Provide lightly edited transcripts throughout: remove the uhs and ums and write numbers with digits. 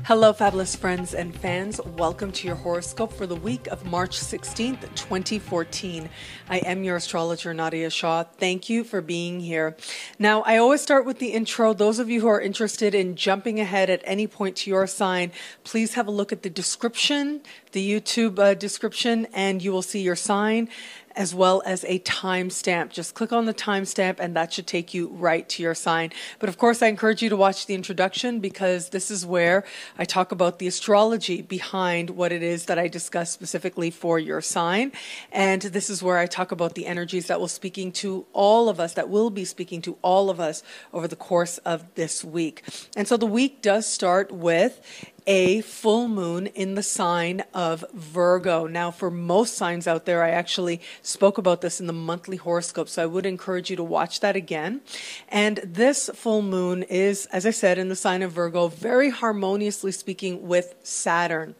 Hello, fabulous friends and fans. Welcome to your horoscope for the week of March 16th, 2014. I am your astrologer, Nadiya Shah. Thank you for being here. Now, I always start with the intro. Those of you who are interested in jumping ahead at any point to your sign, please have a look at the description, the YouTube description, and you will see your sign, as well as a timestamp. Just click on the timestamp and that should take you right to your sign. But of course, I encourage you to watch the introduction because this is where I talk about the astrology behind what it is that I discuss specifically for your sign. And this is where I talk about the energies that will be speaking to all of us over the course of this week. And so the week does start with a full moon in the sign of Virgo. Now, for most signs out there, I actually spoke about this in the monthly horoscope, so I would encourage you to watch that again. And this full moon is, as I said, in the sign of Virgo, very harmoniously speaking with Saturn.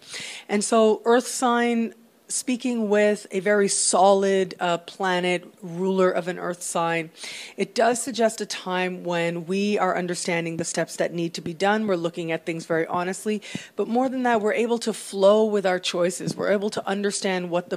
And so Earth sign speaking with a very solid planet, ruler of an earth sign, it does suggest a time when we are understanding the steps that need to be done. We're looking at things very honestly, but more than that, we're able to flow with our choices. We're able to understand what the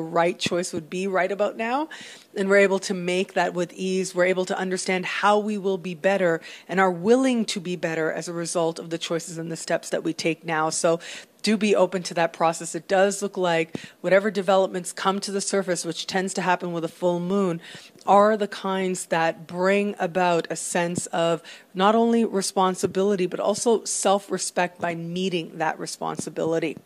right choice would be right about now, and we're able to make that with ease. We're able to understand how we will be better and are willing to be better as a result of the choices and the steps that we take now. So do be open to that process. It does look like whatever developments come to the surface, which tends to happen with a full moon, are the kinds that bring about a sense of not only responsibility, but also self-respect by meeting that responsibility.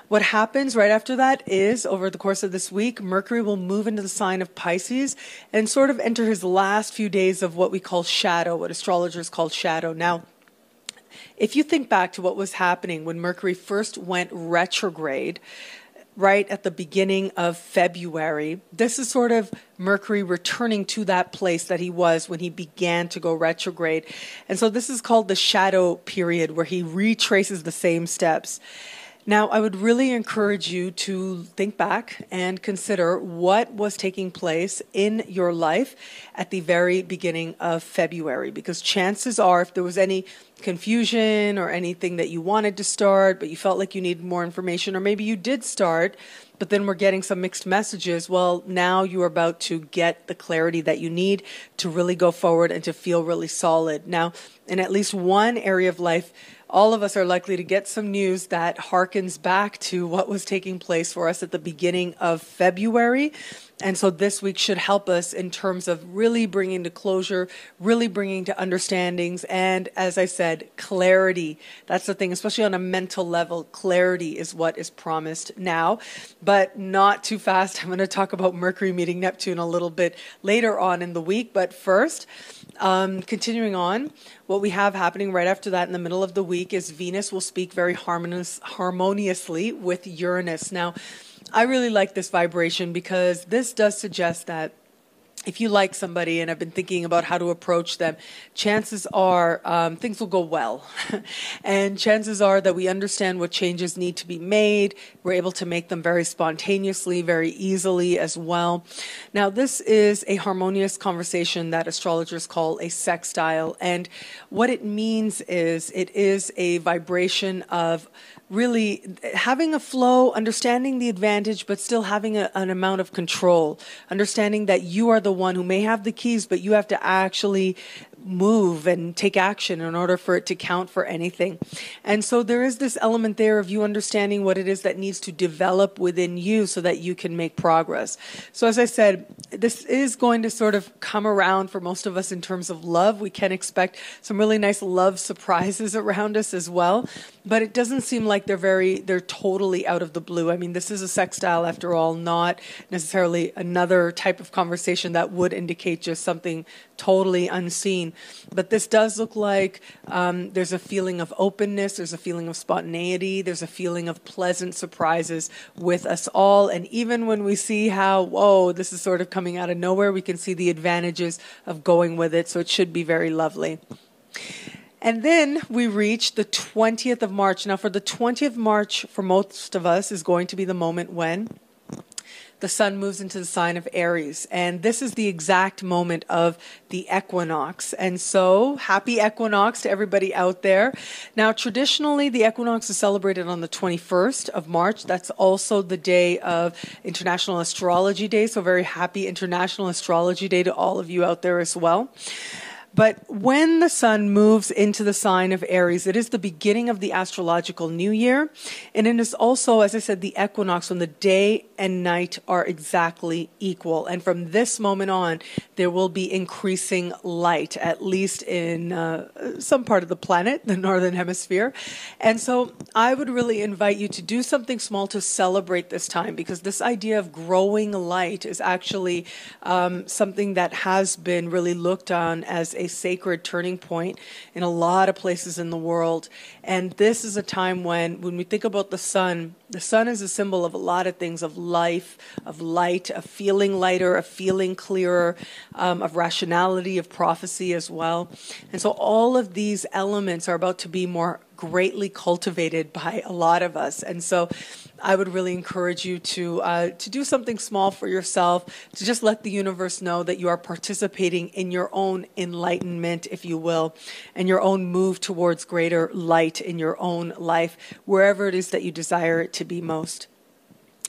What happens right after that is, over the course of this week, Mercury will move into the sign of Pisces and sort of enter his last few days of what we call shadow, what astrologers call shadow. Now, if you think back to what was happening when Mercury first went retrograde, right at the beginning of February, this is sort of Mercury returning to that place that he was when he began to go retrograde. And so this is called the shadow period, where he retraces the same steps. Now, I would really encourage you to think back and consider what was taking place in your life at the very beginning of February, because chances are, if there was any confusion or anything that you wanted to start, but you felt like you needed more information, or maybe you did start, but then we're getting some mixed messages, well, now you're about to get the clarity that you need to really go forward and to feel really solid. Now, in at least one area of life, all of us are likely to get some news that harkens back to what was taking place for us at the beginning of February. And so this week should help us in terms of really bringing to closure, really bringing to understandings, and as I said, clarity. That's the thing, especially on a mental level. Clarity is what is promised now, but not too fast. I'm going to talk about Mercury meeting Neptune a little bit later on in the week, but first, continuing on, what we have happening right after that in the middle of the week is Venus will speak very harmoniously with Uranus. Now, I really like this vibration because this does suggest that if you like somebody and have been thinking about how to approach them, chances are things will go well. And chances are that we understand what changes need to be made. We're able to make them very spontaneously, very easily as well. Now, this is a harmonious conversation that astrologers call a sextile. And what it means is it is a vibration of really having a flow, understanding the advantage, but still having an amount of control, understanding that you are the one who may have the keys, but you have to actually move and take action in order for it to count for anything. And so there is this element there of you understanding what it is that needs to develop within you so that you can make progress. So as I said, this is going to sort of come around for most of us in terms of love. We can expect some really nice love surprises around us as well, but it doesn't seem like they're totally out of the blue. I mean, this is a sextile after all, not necessarily another type of conversation that would indicate just something totally unseen. But this does look like there's a feeling of openness, there's a feeling of spontaneity, there's a feeling of pleasant surprises with us all. And even when we see how, whoa, this is sort of coming out of nowhere, we can see the advantages of going with it. So it should be very lovely. And then we reach the 20th of March. Now, for the 20th of March, for most of us, is going to be the moment when the sun moves into the sign of Aries. And this is the exact moment of the equinox. And so happy equinox to everybody out there. Now, traditionally, the equinox is celebrated on the 21st of March. That's also the day of International Astrology Day. So very happy International Astrology Day to all of you out there as well. But when the sun moves into the sign of Aries, it is the beginning of the astrological new year. And it is also, as I said, the equinox when the day and night are exactly equal. And from this moment on, there will be increasing light, at least in some part of the planet, the northern hemisphere. And so I would really invite you to do something small to celebrate this time, because this idea of growing light is actually something that has been really looked on as a sacred turning point in a lot of places in the world. And this is a time when we think about the sun is a symbol of a lot of things, of life, of light, of feeling lighter, of feeling clearer, of rationality, of prophecy as well. And so all of these elements are about to be more greatly cultivated by a lot of us. And so I would really encourage you to do something small for yourself, to just let the universe know that you are participating in your own enlightenment, if you will, and your own move towards greater light in your own life, wherever it is that you desire it to be most.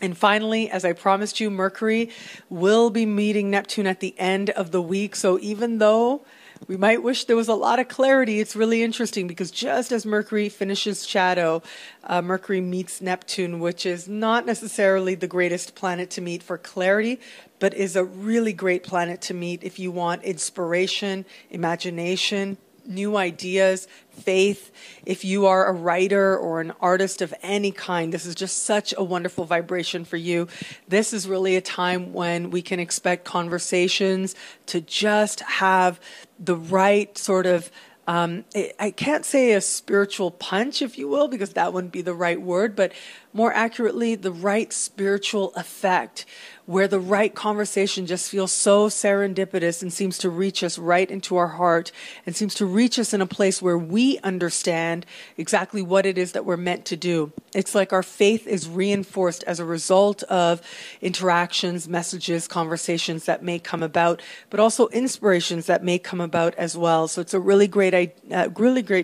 And finally, as I promised you, Mercury will be meeting Neptune at the end of the week. So even though we might wish there was a lot of clarity, it's really interesting because just as Mercury finishes shadow, Mercury meets Neptune, which is not necessarily the greatest planet to meet for clarity, but is a really great planet to meet if you want inspiration, imagination, new ideas, faith. If you are a writer or an artist of any kind, this is just such a wonderful vibration for you. This is really a time when we can expect conversations to just have the right sort of I can't say a spiritual punch, if you will, because that wouldn't be the right word, but more accurately, the right spiritual effect, where the right conversation just feels so serendipitous and seems to reach us right into our heart and seems to reach us in a place where we understand exactly what it is that we're meant to do. It's like our faith is reinforced as a result of interactions, messages, conversations that may come about, but also inspirations that may come about as well. So it's a really great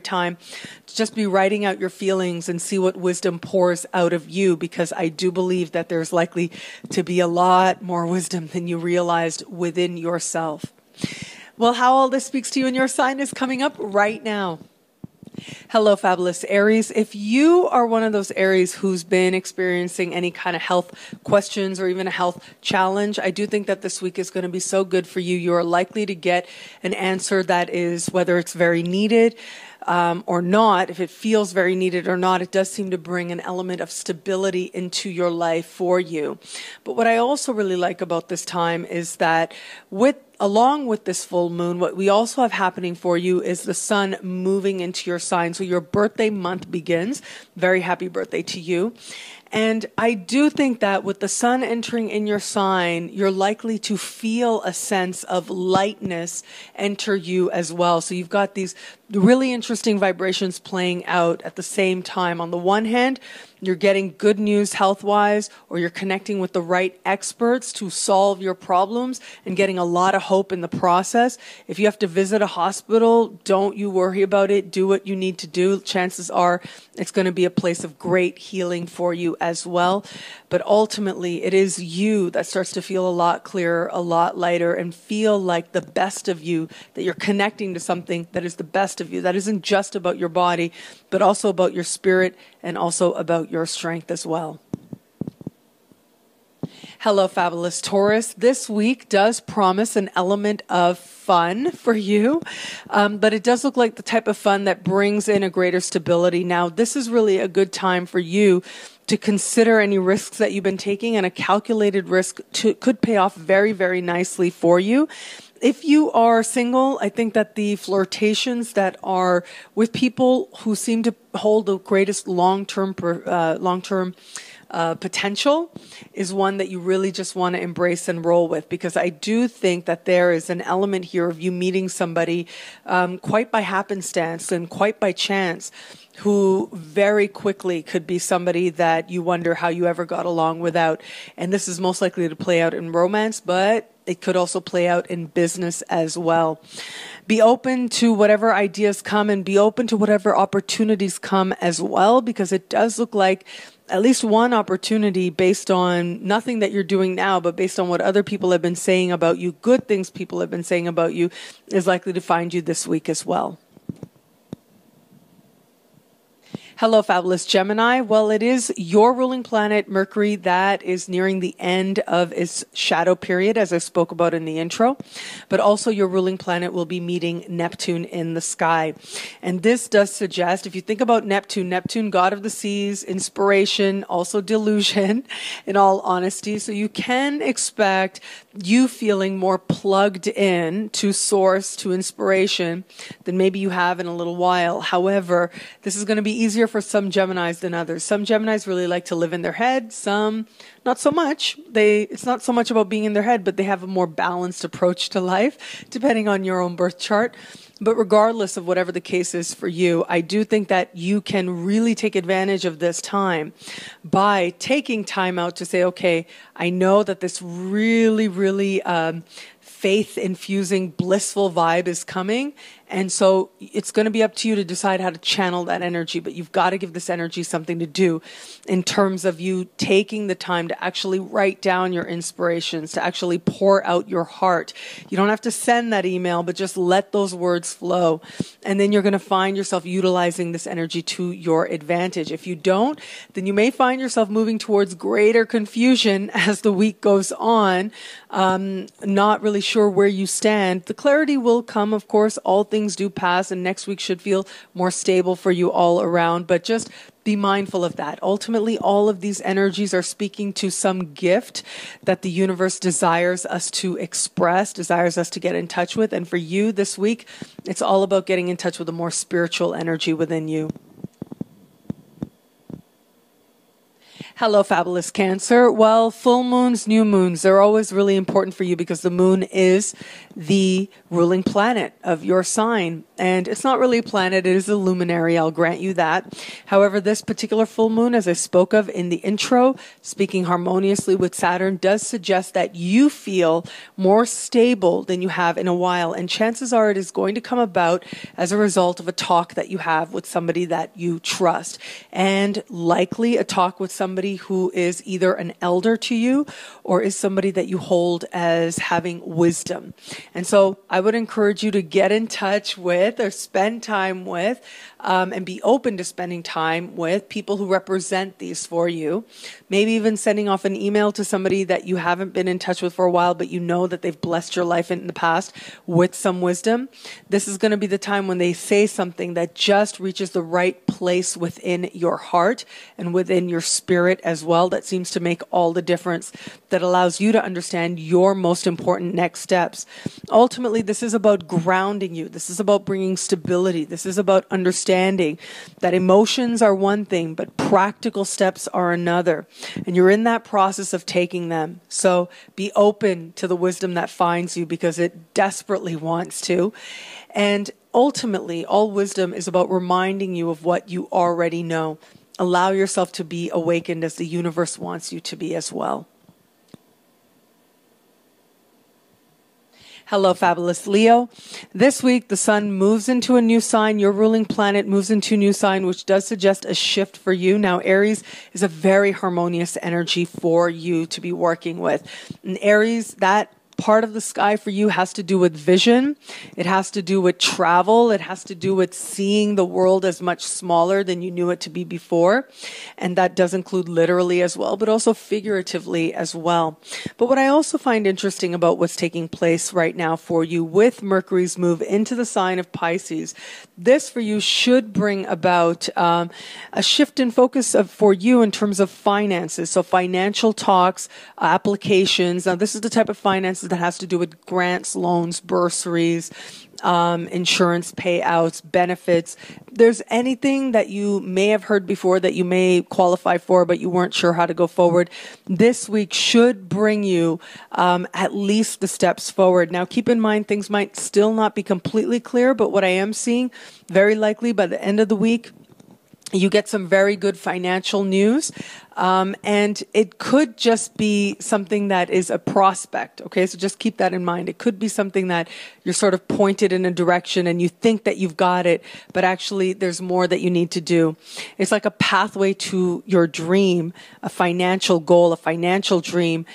time to just be writing out your feelings and see what wisdom pours out of you, because I do believe that there's likely to be a lot more wisdom than you realized within yourself. Well, how all this speaks to you in your sign is coming up right now. Hello, fabulous Aries. If you are one of those Aries who's been experiencing any kind of health questions or even a health challenge, I do think that this week is going to be so good for you. You are likely to get an answer that is, whether it's very needed or not, if it feels very needed or not, it does seem to bring an element of stability into your life for you. But what I also really like about this time is that along with this full moon, what we also have happening for you is the sun moving into your sign. So your birthday month begins. Very happy birthday to you. And I do think that with the sun entering in your sign, you're likely to feel a sense of lightness enter you as well. So you've got these really interesting vibrations playing out at the same time. On the one hand, you're getting good news health-wise, or you're connecting with the right experts to solve your problems and getting a lot of hope in the process. If you have to visit a hospital, don't you worry about it. Do what you need to do. Chances are it's going to be a place of great healing for you as well. But ultimately, it is you that starts to feel a lot clearer, a lot lighter, and feel like the best of you, that you're connecting to something that is the best of you, that isn't just about your body, but also about your spirit and also about your strength as well. Hello, fabulous Taurus. This week does promise an element of fun for you, but it does look like the type of fun that brings in a greater stability. Now, this is really a good time for you to consider any risks that you've been taking, and a calculated risk could pay off very, very nicely for you. If you are single, I think that the flirtations that are with people who seem to hold the greatest long-term potential is one that you really just want to embrace and roll with, because I do think that there is an element here of you meeting somebody quite by happenstance and quite by chance, who very quickly could be somebody that you wonder how you ever got along without. And this is most likely to play out in romance, but it could also play out in business as well. Be open to whatever ideas come, and be open to whatever opportunities come as well, because it does look like at least one opportunity, based on nothing that you're doing now, but based on what other people have been saying about you, good things people have been saying about you, is likely to find you this week as well. Hello, fabulous Gemini. Well, it is your ruling planet, Mercury, that is nearing the end of its shadow period, as I spoke about in the intro. But also your ruling planet will be meeting Neptune in the sky. And this does suggest, if you think about Neptune, god of the seas, inspiration, also delusion, in all honesty. So you can expect you feeling more plugged in to source, to inspiration, than maybe you have in a little while. However, this is going to be easier for some Geminis than others. Some Geminis really like to live in their head. Some not so much. It's not so much about being in their head, but they have a more balanced approach to life, depending on your own birth chart. But regardless of whatever the case is for you, I do think that you can really take advantage of this time by taking time out to say, okay, I know that this really, really faith-infusing, blissful vibe is coming. And so it's going to be up to you to decide how to channel that energy, but you've got to give this energy something to do in terms of you taking the time to actually write down your inspirations, to actually pour out your heart. You don't have to send that email, but just let those words flow. And then you're going to find yourself utilizing this energy to your advantage. If you don't, then you may find yourself moving towards greater confusion as the week goes on, not really sure where you stand. The clarity will come, of course. All things do pass, and next week should feel more stable for you all around, but just be mindful of that. Ultimately, all of these energies are speaking to some gift that the universe desires us to express, desires us to get in touch with. And for you this week, it's all about getting in touch with a more spiritual energy within you. Hello, fabulous Cancer. Well, full moons, new moons, they're always really important for you because the moon is the ruling planet of your sign. And it's not really a planet, it is a luminary, I'll grant you that. However, this particular full moon, as I spoke of in the intro, speaking harmoniously with Saturn, does suggest that you feel more stable than you have in a while. And chances are it is going to come about as a result of a talk that you have with somebody that you trust. And likely a talk with somebody who is either an elder to you or is somebody that you hold as having wisdom. And so I would encourage you to get in touch with or spend time with and be open to spending time with people who represent these for you. Maybe even sending off an email to somebody that you haven't been in touch with for a while, but you know that they've blessed your life in the past with some wisdom. This is going to be the time when they say something that just reaches the right place within your heart and within your spirit as well. That seems to make all the difference, that allows you to understand your most important next steps. Ultimately, this is about grounding you. This is about bringing stability. This is about understanding that emotions are one thing, but practical steps are another. And you're in that process of taking them. So be open to the wisdom that finds you, because it desperately wants to. And ultimately, all wisdom is about reminding you of what you already know. Allow yourself to be awakened as the universe wants you to be as well. Hello, fabulous Leo. This week, the sun moves into a new sign. Your ruling planet moves into a new sign, which does suggest a shift for you. Now, Aries is a very harmonious energy for you to be working with. And Aries, that part of the sky for you has to do with vision. It has to do with travel. It has to do with seeing the world as much smaller than you knew it to be before. And that does include literally as well, but also figuratively as well. But what I also find interesting about what's taking place right now for you with Mercury's move into the sign of Pisces, this for you should bring about a shift in focus for you in terms of finances. So financial talks, applications. Now, this is the type of finances that has to do with grants, loans, bursaries, insurance payouts, benefits. There's anything that you may have heard before that you may qualify for, but you weren't sure how to go forward. This week should bring you at least the steps forward. Now, keep in mind, things might still not be completely clear, but what I am seeing, very likely by the end of the week, you get some very good financial news, and it could just be something that is a prospect, okay? So just keep that in mind. It could be something that you're sort of pointed in a direction and you think that you've got it, but actually there's more that you need to do. It's like a pathway to your dream, a financial goal, a financial dream.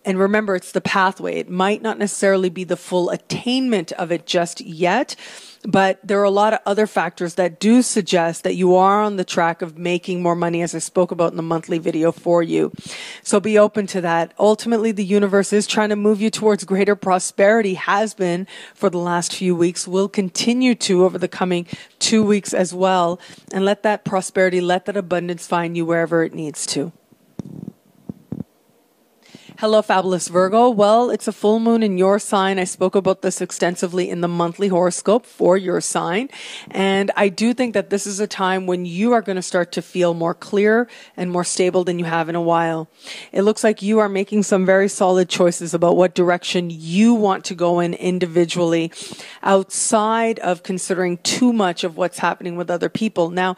And remember, it's the pathway. It might not necessarily be the full attainment of it just yet, but there are a lot of other factors that do suggest that you are on the track of making more money, as I spoke about in the monthly video for you. So be open to that. Ultimately, the universe is trying to move you towards greater prosperity, has been for the last few weeks, will continue to over the coming 2 weeks as well. And let that prosperity, let that abundance find you wherever it needs to. Hello, fabulous Virgo. Well, it's a full moon in your sign. I spoke about this extensively in the monthly horoscope for your sign. And I do think that this is a time when you are going to start to feel more clear and more stable than you have in a while. It looks like you are making some very solid choices about what direction you want to go in individually, outside of considering too much of what's happening with other people. Now,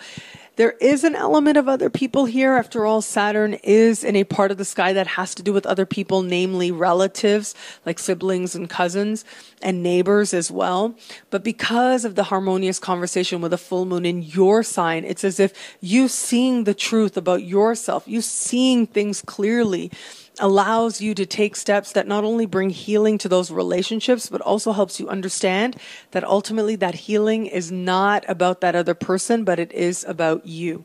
there is an element of other people here. After all, Saturn is in a part of the sky that has to do with other people, namely relatives, like siblings and cousins, and neighbors as well. But because of the harmonious conversation with a full moon in your sign, it's as if you seeing the truth about yourself, you seeing things clearly, allows you to take steps that not only bring healing to those relationships, but also helps you understand that ultimately that healing is not about that other person, but it is about you.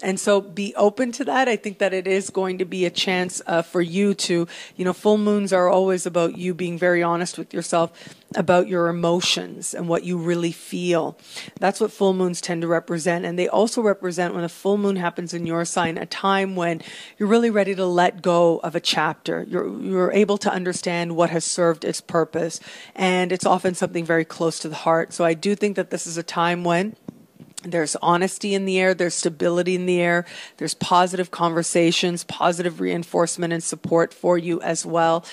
And so be open to that. I think that it is going to be a chance for you to, full moons are always about you being very honest with yourself about your emotions and what you really feel. That's what full moons tend to represent. And they also represent, when a full moon happens in your sign, a time when you're really ready to let go of a chapter. You're able to understand what has served its purpose. And it's often something very close to the heart. So I do think that this is a time when there's honesty in the air, there's stability in the air, there's positive conversations, positive reinforcement and support for you as well.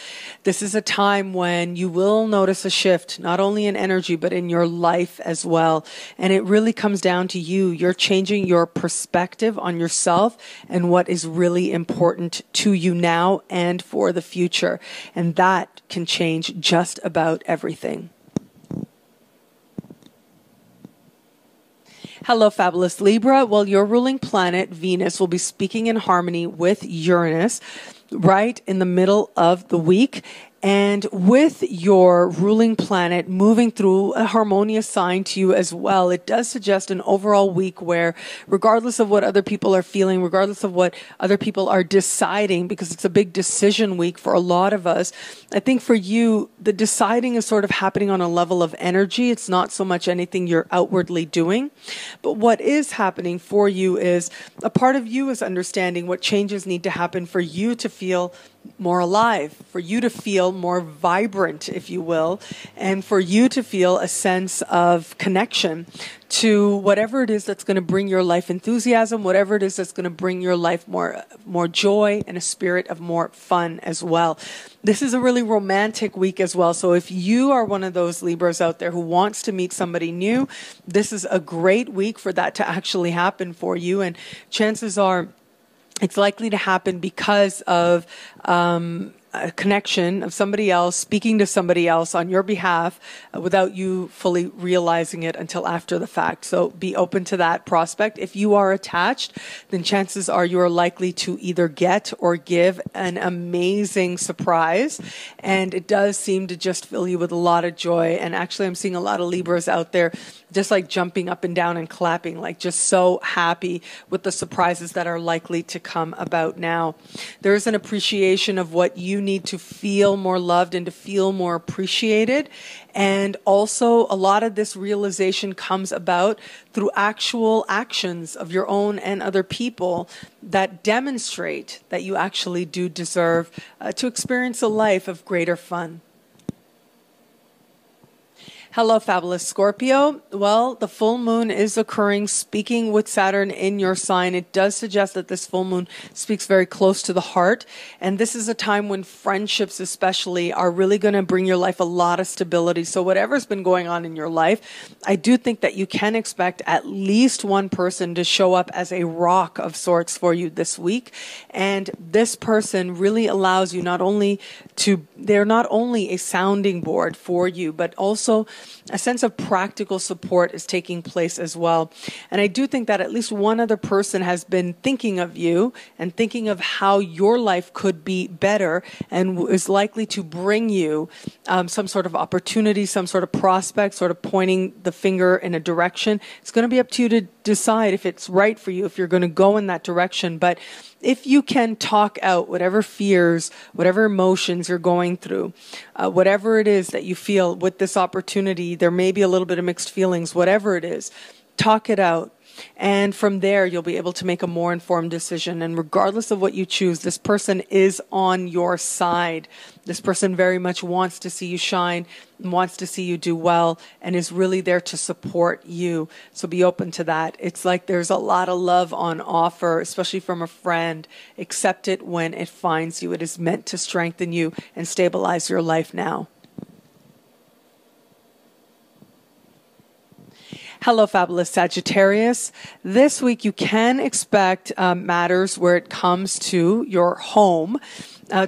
This is a time when you will notice a shift, not only in energy, but in your life as well. And it really comes down to you. You're changing your perspective on yourself and what is really important to you now and for the future. And that can change just about everything. Hello, fabulous Libra. Well, your ruling planet, Venus, will be speaking in harmony with Uranus right in the middle of the week. And with your ruling planet moving through a harmonious sign to you as well, it does suggest an overall week where, regardless of what other people are feeling, regardless of what other people are deciding, because it's a big decision week for a lot of us, I think for you, the deciding is sort of happening on a level of energy. It's not so much anything you're outwardly doing. But what is happening for you is a part of you is understanding what changes need to happen for you to feel more alive, for you to feel more vibrant, if you will, and for you to feel a sense of connection to whatever it is that's going to bring your life enthusiasm, whatever it is that's going to bring your life more joy and a spirit of more fun as well. This is a really romantic week as well. So if you are one of those Libras out there who wants to meet somebody new, this is a great week for that to actually happen for you. And chances are it's likely to happen because of a connection of somebody else speaking to somebody else on your behalf without you fully realizing it until after the fact. So be open to that prospect. If you are attached, then chances are you are likely to either get or give an amazing surprise. And it does seem to just fill you with a lot of joy. And actually, I'm seeing a lot of Libras out there just like jumping up and down and clapping, like just so happy with the surprises that are likely to come about now. There is an appreciation of what you need to feel more loved and to feel more appreciated. And also a lot of this realization comes about through actual actions of your own and other people that demonstrate that you actually do deserve to experience a life of greater fun. Hello, fabulous Scorpio. Well, the full moon is occurring, speaking with Saturn in your sign. It does suggest that this full moon speaks very close to the heart. And this is a time when friendships especially are really going to bring your life a lot of stability. So whatever's been going on in your life, I do think that you can expect at least one person to show up as a rock of sorts for you this week. And this person really allows you they're not only a sounding board for you, but also a sense of practical support is taking place as well. And I do think that at least one other person has been thinking of you and thinking of how your life could be better and is likely to bring you some sort of opportunity, some sort of prospect, sort of pointing the finger in a direction. It's going to be up to you to decide if it's right for you, if you're going to go in that direction. But if you can talk out whatever fears, whatever emotions you're going through, whatever it is that you feel with this opportunity, there may be a little bit of mixed feelings, whatever it is, talk it out. And from there, you'll be able to make a more informed decision. And regardless of what you choose, this person is on your side. This person very much wants to see you shine, wants to see you do well, and is really there to support you. So be open to that. It's like there's a lot of love on offer, especially from a friend. Accept it when it finds you. It is meant to strengthen you and stabilize your life now. Hello, fabulous Sagittarius. This week you can expect matters where it comes to your home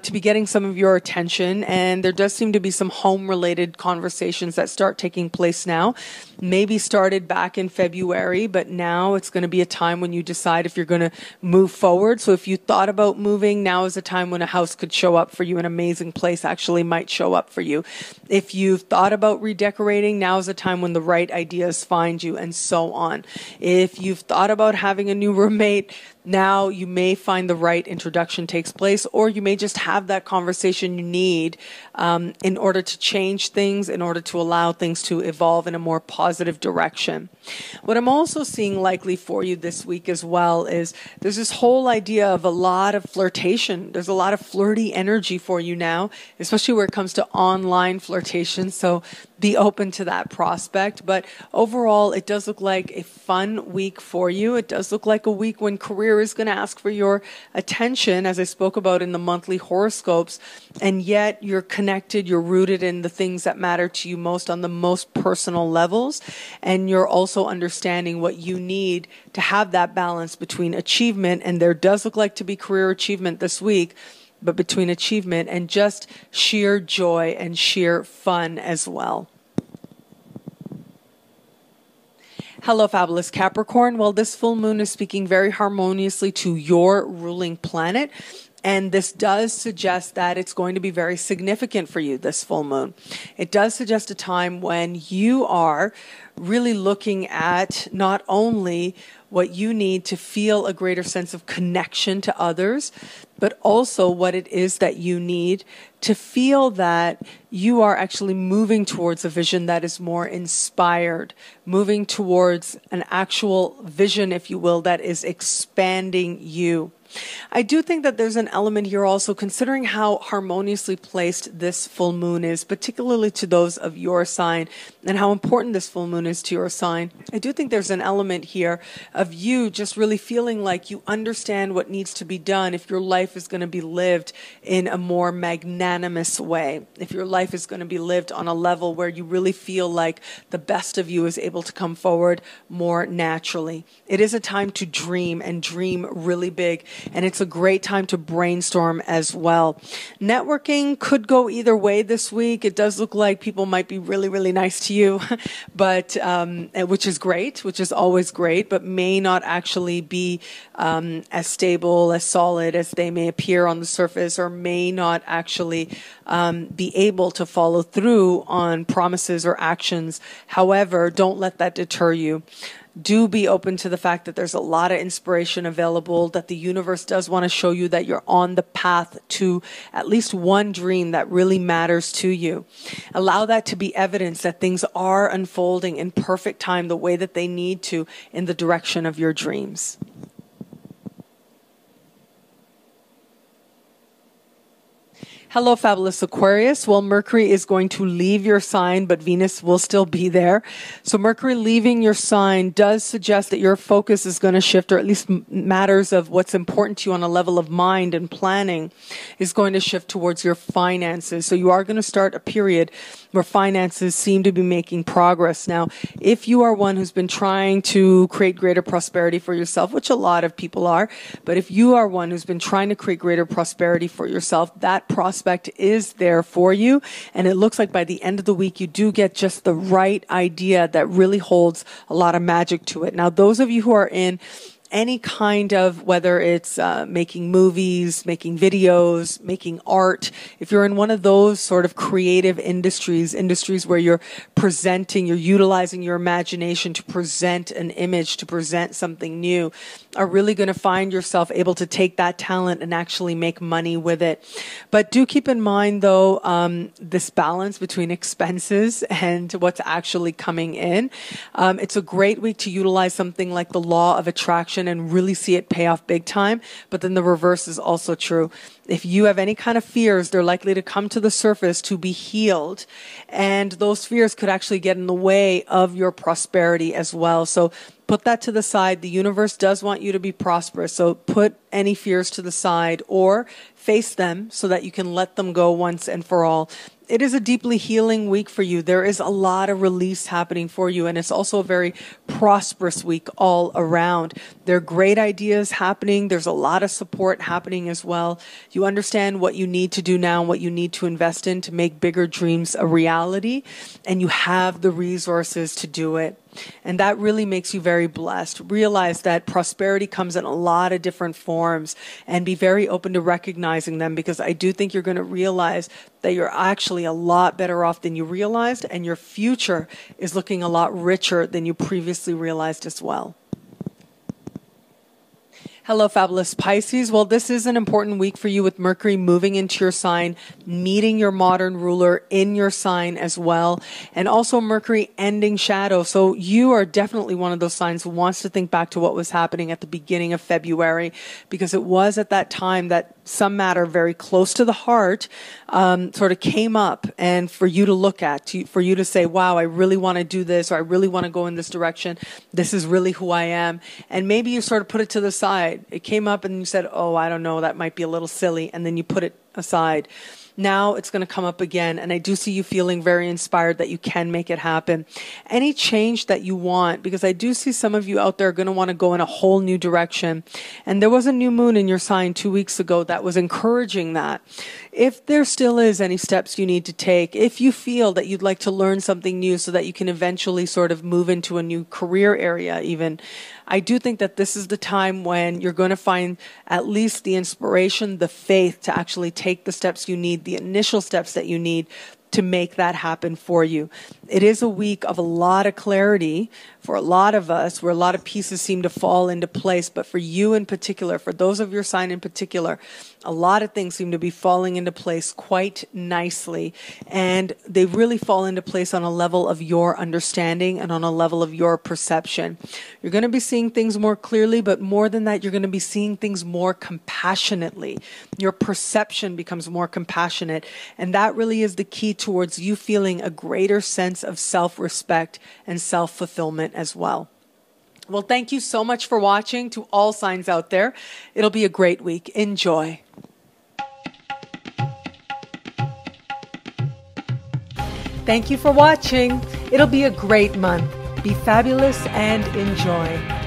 to be getting some of your attention, and there does seem to be some home-related conversations that start taking place now. Maybe started back in February, but now it's going to be a time when you decide if you're going to move forward. So if you thought about moving, now is a time when a house could show up for you. An amazing place actually might show up for you. If you've thought about redecorating, now is a time when the right ideas find you, and so on. If you've thought about having a new roommate, now you may find the right introduction takes place, or you may just have that conversation you need in order to change things, in order to allow things to evolve in a more positive direction. What I'm also seeing likely for you this week as well is there's this whole idea of a lot of flirtation. There's a lot of flirty energy for you now, especially where it comes to online flirtation. So be open to that prospect. But overall, it does look like a fun week for you. It does look like a week when career is going to ask for your attention, as I spoke about in the monthly horoscopes, and yet you're connected, you're rooted in the things that matter to you most on the most personal levels, and you're also understanding what you need to have that balance between achievement, and there does look like to be career achievement this week, but between achievement and just sheer joy and sheer fun as well. Hello, fabulous Capricorn. Well, this full moon is speaking very harmoniously to your ruling planet. And this does suggest that it's going to be very significant for you, this full moon. It does suggest a time when you are really looking at not only what you need to feel a greater sense of connection to others, but also what it is that you need to feel that you are actually moving towards a vision that is more inspired, moving towards an actual vision, if you will, that is expanding you. I do think that there's an element here also, considering how harmoniously placed this full moon is, particularly to those of your sign, and how important this full moon is to your sign. I do think there's an element here of you just really feeling like you understand what needs to be done if your life is going to be lived in a more magnanimous way, if your life is going to be lived on a level where you really feel like the best of you is able to come forward more naturally. It is a time to dream, and dream really big. And it's a great time to brainstorm as well. Networking could go either way this week. It does look like people might be really, really nice to you, but which is great, which is always great, but may not actually be as stable, as solid as they may appear on the surface, or may not actually be able to follow through on promises or actions. However, don't let that deter you. Do be open to the fact that there's a lot of inspiration available, that the universe does want to show you that you're on the path to at least one dream that really matters to you. Allow that to be evidence that things are unfolding in perfect time, the way that they need to, in the direction of your dreams. Hello, fabulous Aquarius. Well, Mercury is going to leave your sign, but Venus will still be there. So Mercury leaving your sign does suggest that your focus is going to shift, or at least matters of what's important to you on a level of mind and planning is going to shift towards your finances. So you are going to start a period where finances seem to be making progress. Now, if you are one who's been trying to create greater prosperity for yourself, which a lot of people are, but if you are one who's been trying to create greater prosperity for yourself, that prospect is there for you. And it looks like by the end of the week, you do get just the right idea that really holds a lot of magic to it. Now, those of you who are in any kind of, whether it's making movies, making videos, making art, if you're in one of those sort of creative industries where you're presenting, you're utilizing your imagination to present an image, to present something new, are really going to find yourself able to take that talent and actually make money with it. But do keep in mind, though, this balance between expenses and what's actually coming in. It's a great week to utilize something like the law of attraction and really see it pay off big time. But then the reverse is also true. If you have any kind of fears, they're likely to come to the surface to be healed. And those fears could actually get in the way of your prosperity as well. So put that to the side. The universe does want you to be prosperous. So put any fears to the side or face them so that you can let them go once and for all. It is a deeply healing week for you. There is a lot of release happening for you, and it's also a very prosperous week all around. There are great ideas happening. There's a lot of support happening as well. You understand what you need to do now and what you need to invest in to make bigger dreams a reality, and you have the resources to do it. And that really makes you very blessed. Realize that prosperity comes in a lot of different forms and be very open to recognizing them, because I do think you're going to realize that you're actually a lot better off than you realized, and your future is looking a lot richer than you previously realized as well. Hello, fabulous Pisces. Well, this is an important week for you with Mercury moving into your sign, meeting your modern ruler in your sign as well, and also Mercury ending shadow. So you are definitely one of those signs who wants to think back to what was happening at the beginning of February, because it was at that time that some matter very close to the heart sort of came up, and for you to look at, for you to say, wow, I really want to do this, or I really want to go in this direction. This is really who I am. And maybe you sort of put it to the side. It came up and you said, oh, I don't know, that might be a little silly. And then you put it aside. Now it's going to come up again. And I do see you feeling very inspired that you can make it happen. Any change that you want, because I do see some of you out there are going to want to go in a whole new direction. And there was a new moon in your sign 2 weeks ago that was encouraging that. If there still is any steps you need to take, if you feel that you'd like to learn something new so that you can eventually sort of move into a new career area even, I do think that this is the time when you're going to find at least the inspiration, the faith to actually take the steps you need, the initial steps that you need to make that happen for you. It is a week of a lot of clarity for a lot of us, where a lot of pieces seem to fall into place. But for you in particular, for those of your sign in particular, a lot of things seem to be falling into place quite nicely. And they really fall into place on a level of your understanding and on a level of your perception. You're going to be seeing things more clearly, but more than that, you're going to be seeing things more compassionately. Your perception becomes more compassionate. And that really is the key towards you feeling a greater sense of self-respect and self-fulfillment as well. Well, thank you so much for watching. To all signs out there, it'll be a great week. Enjoy. Thank you for watching. It'll be a great month. Be fabulous and enjoy.